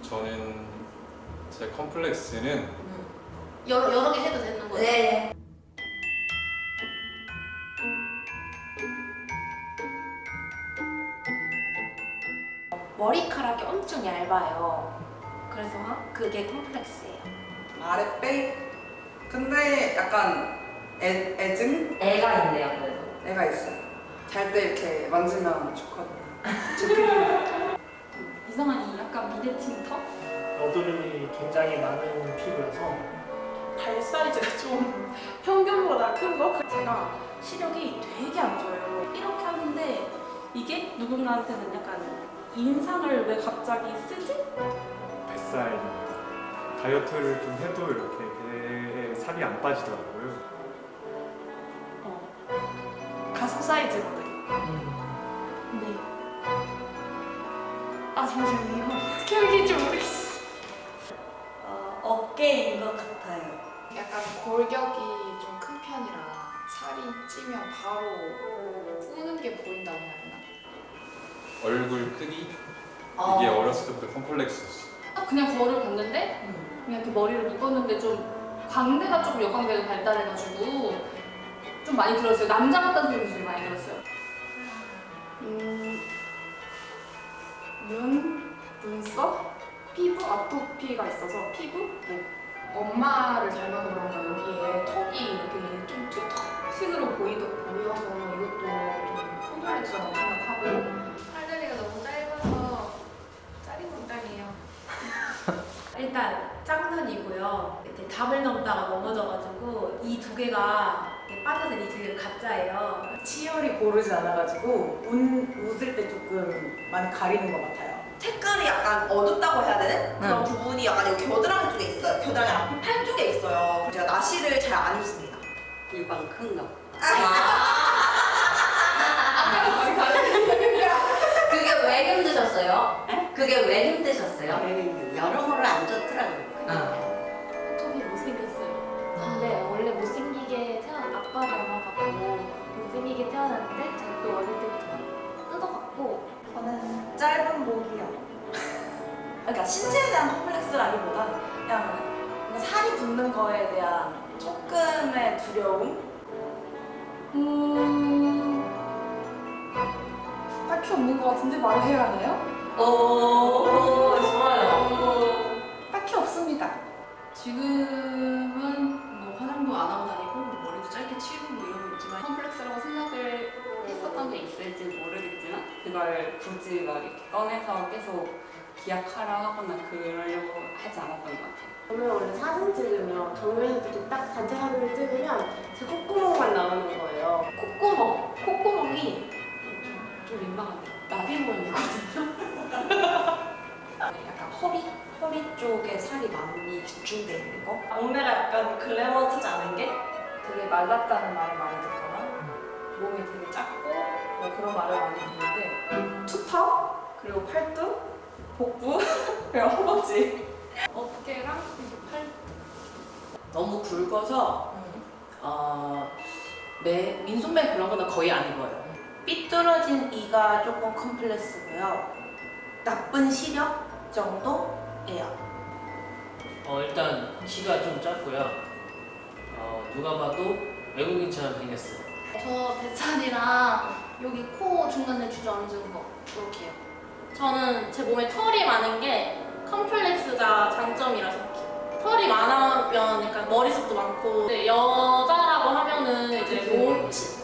저는 제 컴플렉스는 여러 개 해도 되는 거예요? 네. 머리카락이 엄청 얇아요. 그래서 그게 컴플렉스예요. 아랫배? 근데 약간 애증? 애가 있네요, 그래도. 애가 있어요. 잘 때 이렇게 만지면 좋거든요. 좋게 이상한 이 약간 미대칭 턱? 여드름이 굉장히 많은 피부여서 발 사이즈가 좀 평균보다 큰 거? 제가 시력이 되게 안 좋아요. 이렇게 하는데 이게 누군가한테는 약간 인상을 왜 갑자기 쓰지? 뱃살입니다. 다이어트를 좀 해도 이렇게 배에 살이 안 빠지더라고요. 가슴 사이즈거든. 네. 아 잠시만요. 이거 어떻게 하는지 모르겠어. 어깨인 것 같아요. 약간 골격이 좀 큰 편이라 살이 찌면 바로 뿌는 게 보인다고 해야 되나? 얼굴 크기? 이게 어렸을 때부터 컴플렉스였어요. 그냥 거울을 봤는데 그냥 이렇게 머리를 묶었는데 좀 광대가 조금 역광대가 발달해가지고 좀 많이 들었어요. 남자 같다는 소리 좀 많이 들었어요. 눈썹? 피부 아토피가 있어서 피부? 네. 엄마를 닮아서 그런가 여기에 턱이 이렇게 좀 투턱식으로 보여서 이것도 좀 컴플렉스라고 생각하고 팔다리가 너무 짧아서 짜리몽땅이에요. 일단 짝눈이고요. 이렇게 담을 넘다가 넘어져가지고 이 두 개가 이렇게 빠져서 이 두 개가 가짜예요. 치열이 고르지 않아가지고 웃을 때 조금 많이 가리는 것 같아요. 색깔이 약간 어둡다고 해야 되는 그런 부분이 약간 여기 겨드랑이 쪽에 있어요. 겨드랑이 앞에 팔 쪽에 있어요. 제가 나시를 잘 안 입습니다. 일방 큰 거. 그게 왜 힘드셨어요? 네? 그게 왜 힘드셨어요? 여러모로 안 좋더라고요. 턱이 못생겼어요. 근데 원래 못생기게 태어난 아빠 닮아갖고 못생기게 태어났는데 제가 또 어릴 때부터 뜯어갖고 저는 짧은 목이요. 그러니까 신체에 대한 컴플렉스라기보다 그냥 뭔가 살이 붙는 거에 대한 조금의 두려움? 딱히 없는 것 같은데 말을 해야 하나요? 좋아요. 딱히 없습니다. 지금은 뭐 화장도 안 하고 다니고 뭐 머리도 짧게 치우고 뭐 이러고 있지만 컴플렉스라고 생각을 했었던 게 있을지 모르겠지만 그걸 굳이 막 이렇게 꺼내서 계속 기억하라 하거나 그러려고 하지 않았던 것 같아요. 저는 원래 사진 찍으면 정면에서 이렇게 딱 단체 사진을 찍으면 제 콧구멍만 나오는 거예요. 콧구멍이 좀 민망한데 나비모양이거든요. 약간 허리 쪽에 살이 많이 집중돼 있는 거? 몸매가 약간 글래머스지 않은 게? 되게 말랐다는 말을 많이 듣거나 몸이 되게 작고 뭐 그런 말을 많이 듣는데 투턱 그리고 팔뚝 복부 그리고 허벅지 어깨랑 이렇게 팔 너무 굵어서 민소매 그런 거는 거의 안 입어요. 삐뚤어진 이가 조금 컴플렉스고요. 나쁜 시력 정도예요. 일단 키가 좀 작고요. 누가 봐도 외국인처럼 생겼어요. 저 뱃살이랑 여기 코 중간에 주저앉은 거 이렇게요. 저는 제 몸에 털이 많은 게 컴플렉스자 장점이라 생각해요. 털이 많으면 약간 머리숱도 많고 근데 여자라고 하면은 이제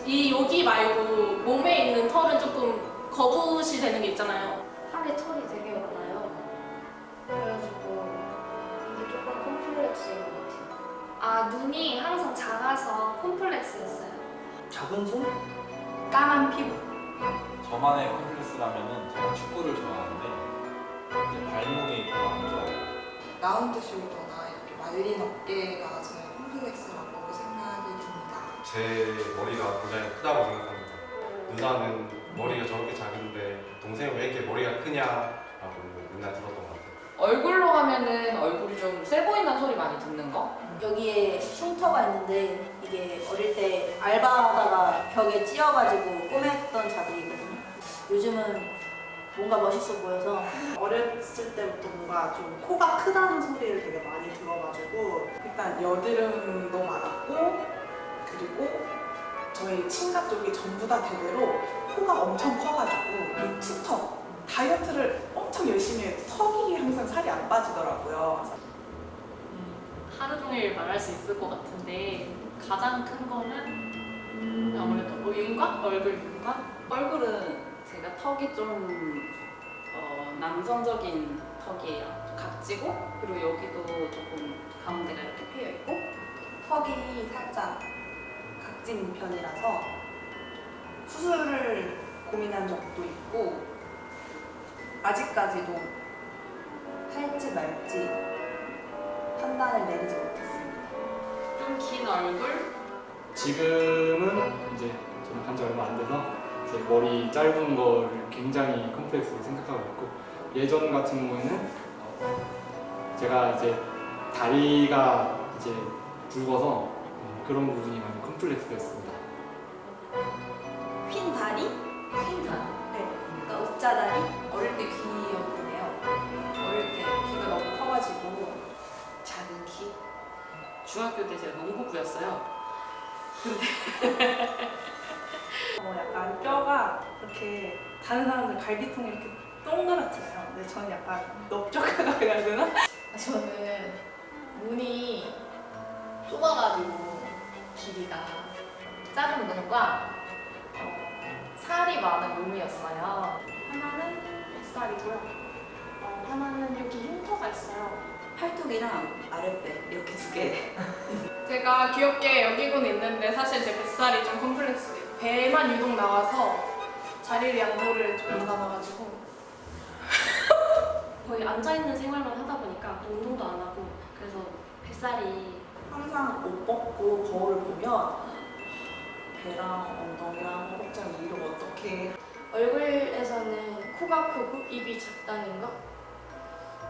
이 여기 말고 몸에 있는 털은 조금 거붓이 되는 게 있잖아요. 팔에 털이 되게 많아요. 그래가지고 이게 조금 컴플렉스인 것 같아요. 아 눈이 항상 작아서 컴플렉스였어요. 작은 손? 까만 피부. 저만의 컴플렉스라면은 제가 축구를 좋아하는데 이제 발목이 안 좋아요. 라운드 숄더나 이렇게 말린 어깨가 제 컴플렉스라고 생각이 듭니다. 제 머리가 굉장히 크다고 생각합니다. 누나는 머리가 저렇게 작은데 동생은 왜 이렇게 머리가 크냐라고 맨날 들었던 것 같아요. 얼굴로 하면은 얼굴이 좀 세 보인다는 소리 많이 듣는 거? 여기에 흉터가 있는데 이게 어릴 때 알바하다가 벽에 찧어가지고 꼬맸던 자국이거든요. 요즘은 뭔가 멋있어 보여서. 어렸을 때부터 뭔가 좀 코가 크다는 소리를 되게 많이 들어가지고 일단 여드름도 많았고, 그리고 저희 친가 쪽이 전부 다 대대로 코가 엄청 커가지고 이 투턱 다이어트를 엄청 열심히 해도 턱이 항상 살이 안 빠지더라고요. 하루 종일 말할 수 있을 것 같은데 가장 큰 거는 아무래도 윤곽? 얼굴 윤곽? 얼굴은 제가 턱이 좀 남성적인 턱이에요. 각지고, 그리고 여기도 조금 가운데가 이렇게 패여 있고, 턱이 살짝 각진 편이라서 수술을 고민한 적도 있고 아직까지도 할지 말지 판단을 내리지 못했습니다. 좀 긴 얼굴? 지금은 이제 저는 간 지 얼마 안 돼서 이제 머리 짧은 거를 굉장히 컴플렉스로 생각하고 있고, 예전 같은 경우에는 제가 이제 다리가 이제 굵어서 그런 부분이 많이 컴플렉스였습니다. 휜 다리? 흰 다리. 네, 그러니까 웃자다리? 어릴 때 귀였네요. 어릴 때 귀가 너무 커가지고 작은 키. 중학교 때 제가 농구부였어요. 약간 뼈가 이렇게 다른 사람들 갈비통이 이렇게 동그랗잖아요. 근데 저는 약간 넓적하다 해야 되나? 저는 문이 좁아가지고 길이가 작은 문과 살이 많은 몸이었어요. 하나는 뱃살이고요. 하나는 여기 흉터가 있어요. 팔뚝이랑 아랫배 이렇게 두 개. 제가 귀엽게 여기고는 있는데 사실 제 뱃살이 좀 컴플렉스예요. 배만 유독 나와서 자리를 양보를 좀 받아봐가지고 거의 앉아있는 생활만 하다 보니까 운동도 안 하고 그래서 뱃살이 항상 옷 벗고 거울을 보면 배랑 엉덩이랑 허벅지랑 이를 어떻게 얼굴에서는 코가 크고 입이 작다는 거,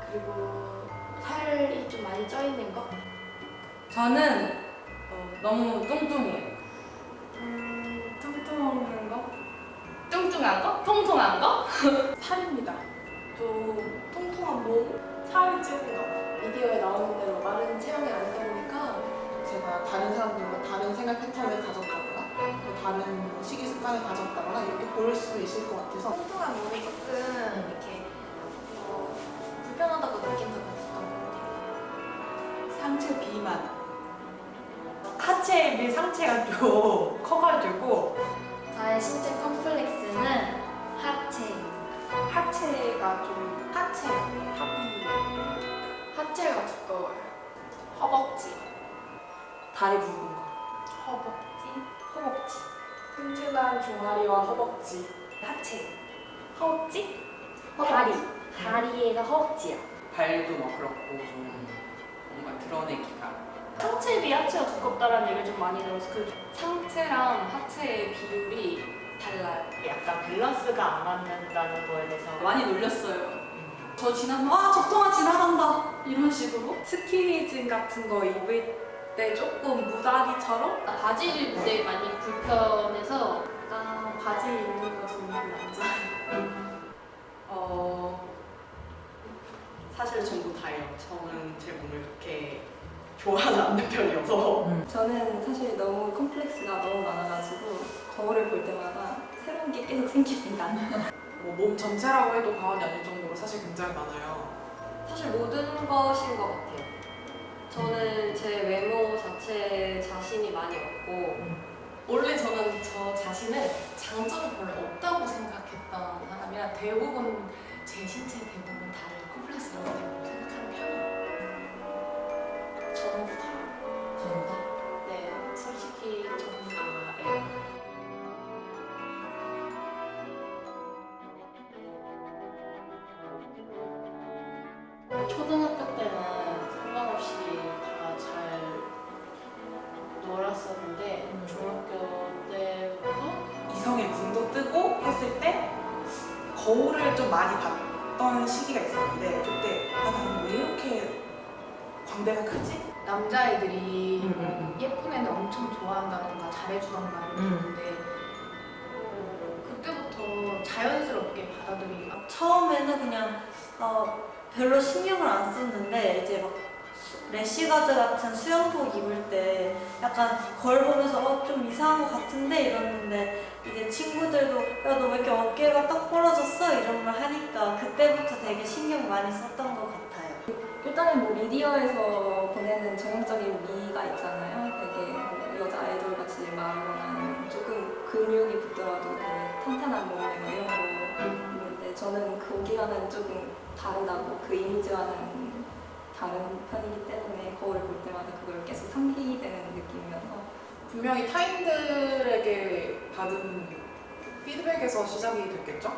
그리고 살이 좀 많이 쪄 있는 거. 저는 너무 뚱뚱해요. 뚱뚱한 거? 뚱뚱한 거? 통통한 거? 살입니다. 좀 통통한 몸? 살이 찌는 거. 미디어에 나오는 대로 마른 체형이 아니다 보니까 제가 다른 사람들과 다른 생활 패턴을 가졌다거나 뭐 다른 식이 습관을 가졌다거나 이렇게 보일 수 있을 것 같아서 통통한 몸이 조금 이렇게 불편하다고 느낀 적이 있었던 것 같아요. 상체 비만. 하체 내 상체가 좀 커가지고 저의 신체 컴플렉스는 하체. 하체가 좀 하체 합이 하체가 두꺼워요. 허벅지. 다리 굵은 거. 허벅지. 튼튼한 종아리와 허벅지. 하체. 허벅지? 다리에가 허벅지야. 발도 막 그렇고 좀 뭔가 드러내기가. 상체에 비해 하체가 두껍다라는 얘기를 좀 많이 들어서 그 상체랑 하체의 비율이 달라요. 약간 밸런스가 안 맞는다는 거에 대해서 많이 놀렸어요. 저 지나면 와 적통아 지나간다 이런 식으로. 스키니진 같은 거 입을 때 조금 무다리처럼 바지를 입을 때 많이 불편해서 약간 바지 입는 거 저는 별로 안 좋아해요. 사실 전부 다예요. 저는 제 몸을 그렇게 좋아하지 않는 편이어서. 저는 사실 너무 컴플렉스가 너무 많아가지고 거울을 볼 때마다 새로운 게 계속 생깁니다. 몸 전체라고 해도 과언이 아닐 정도로 사실 굉장히 많아요. 사실 모든 것인 것 같아요. 저는 제 외모 자체에 자신이 많이 없고 원래 저는 저 자신을 장점이 별로 없다고 생각했던 사람이라 대부분 제 신체 대부분 다를 컴플렉스라고 생각하는 편이에요. 전부 다. 전부 다. 네, 솔직히 전부 다. 초등학교 때는 상관없이 다 잘 놀았었는데 중학교 때부터 이성의 눈도 뜨고 했을 때 거울을 좀 많이 봤던 시기가 있었는데 그때 나는 왜 이렇게 광대가 크지? 남자애들이 예쁜 애는 엄청 좋아한다던가 잘해주던가 이러는데 그때부터 잘 자연스럽게 받아들이고 처음에는 그냥 별로 신경을 안 썼는데 이제 막 래시가드 같은 수영복 입을 때 약간 거울 보면서 좀 이상한 것 같은데 이러는데 이제 친구들도 야 너 왜 이렇게 어깨가 떡 벌어졌어? 이런 말 하니까 그때부터 되게 신경 많이 썼던 것 같아요. 일단은 뭐 미디어에서 보내는 전형적인 미가 있잖아요. 되게 뭐 여자 아이돌 같이 말하거나 조금 근육이 붙더라도 되게 탄탄한 몸 이런 거 있는데 저는 거기와는 조금 다르다고 그 이미지와는 다른 편이기 때문에 거울을 볼 때마다 그걸 계속 상기되는 느낌이어서 분명히 타인들에게 받은 피드백에서 시작이 됐겠죠?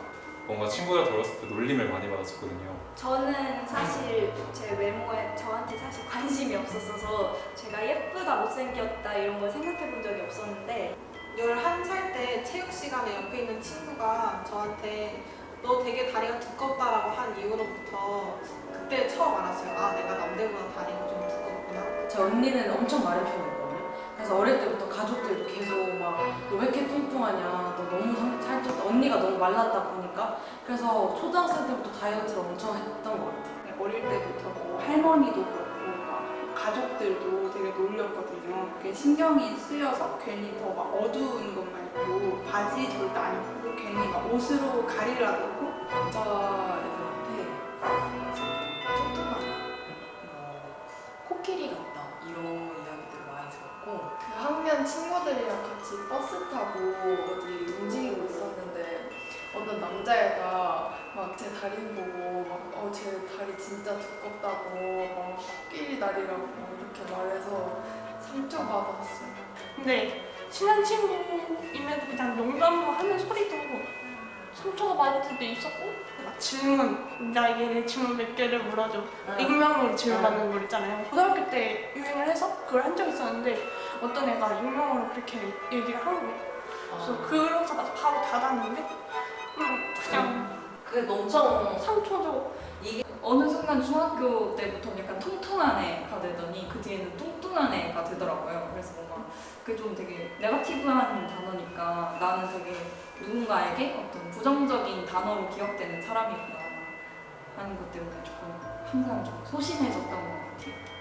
뭔가 친구들 들었을 때 놀림을 많이 받았었거든요. 저는 사실 제 외모에 저한테 사실 관심이 없었어서 제가 예쁘다 못생겼다 이런 걸 생각해 본 적이 없었는데 11살 때 체육 시간에 옆에 있는 친구가 저한테 너 되게 다리가 두껍다라고 한 이후로부터 그때 처음 알았어요. 아, 내가 남들보다 다리가 좀 두껍구나. 제 언니는 엄청 마른 편이거든요. 그래서 어릴 때부터 가족들도 계속 막 너 왜 이렇게 뚱뚱하냐, 너 너무 살쪘다, 언니가 너무 말랐다 보니까 그래서 초등학생 때부터 다이어트를 엄청 했던 것 같아요. 어릴 때부터 뭐 할머니도 그렇고 막 가족들도 되게 놀렸거든요. 그게 신경이 쓰여서 괜히 더 막 어두운 것 말고 바지 절대 안 입고 괜히 막 옷으로 가리려고 여자애들한테 뚱뚱하다, 코끼리 같다 이런 이야기들을 많이 들었고 그 학년 친구들이랑 같이 버스 타고 어디 움직이고 있었는데 어떤 남자애가 막 제 다리 보고 막 제 다리 진짜 두껍다고 막 코끼리 다리라고 이렇게 말해서 상처받았어요. 근데 친한 친구임에도 그냥 농담으로 하는 소리도 상처가 많이 들 때 있었고 막 질문, 나에게 질문 몇 개를 물어줘 익명으로 질문하는 거 있잖아요. 고등학교 때 유행을 해서 그걸 한 적이 있었는데 어떤 애가 익명으로 그렇게 얘기를 한 거예요. 그래서 그러자마자 바로 닫았는데 그냥 그게 엄청 상처죠. 이게 어느 순간 중학교 때부터 약간 통통한 애가 되더니 그 뒤에는 뚱뚱한 애가 되더라고요. 그래서 뭔가 그게 좀 되게 네거티브한 단어니까 나는 되게 누군가에게 어떤 부정적인 단어로 기억되는 사람이구나 하는 것 때문에 조금 항상 좀 소심해졌던 것 같아요.